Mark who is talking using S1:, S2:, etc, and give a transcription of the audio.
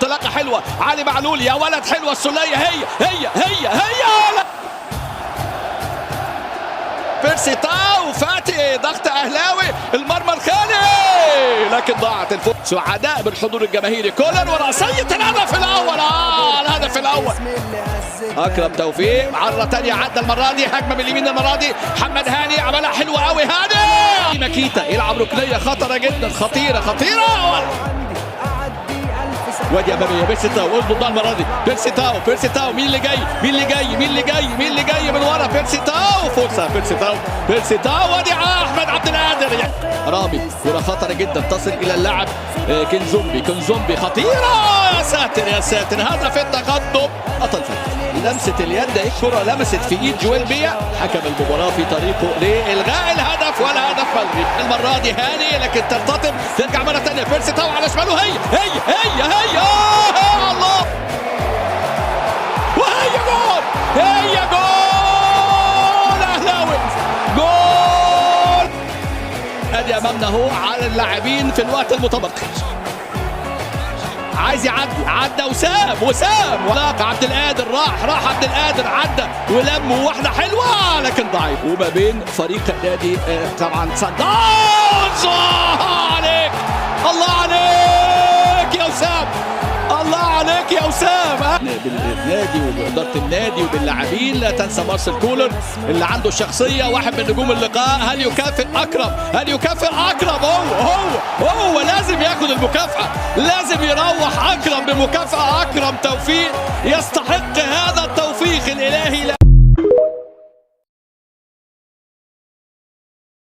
S1: انطلاقه حلوه، علي معلول يا ولد حلوه السوليه، هي بيرسي تاو فاتي ضغط اهلاوي المرمى الخالي، لكن ضاعت الفوز. سعداء بالحضور الجماهيري. كولر وراسيه الهدف الاول، الهدف الاول اكرم توفيق مره ثانيه، عدى المره دي هجمه من اليمين، المره دي محمد هاني عملها حلوه قوي، هاني ماكيتا يلعب ركنيه خطره جدا، خطيره وادي اماميه بيرسي تاو، اظبط بقى المره دي، بيرسي تاو مين اللي جاي من ورا، بيرسي تاو فرصه، بيرسي تاو وادي احمد عبد القادر رامي، كره خطره جدا تصل الى اللاعب كنزومبي خطيره، يا ساتر هدف التقدم، قطع الفتح لمسه اليد، الكره لمست في ايد جويل بيا، حكم المباراه في طريقه لالغاء الهدف والهدف ملغي، المره دي هاني لكن ترتطم، ترجع مره ثانيه بيرسي تاو على شماله، هي الله، وهي جول اهلاوي، جول ادي امامنا اهو على اللاعبين في الوقت المتبقي، عايز يعدي، عدى وسام ولاقى عبد القادر، راح عبد القادر، عدى ولم واحده حلوه لكن ضعيف، وما بين فريق نادي طبعا صن داونز. الله عليك يا وسام، بالنادي وبإدارة النادي وباللاعبين. لا تنسى مارسيل كولر اللي عنده الشخصية، واحد من نجوم اللقاء. هل يكافئ أكرم؟ هو لازم ياخد المكافأة، لازم يروح أكرم بمكافأة. أكرم توفيق يستحق هذا التوفيق الإلهي.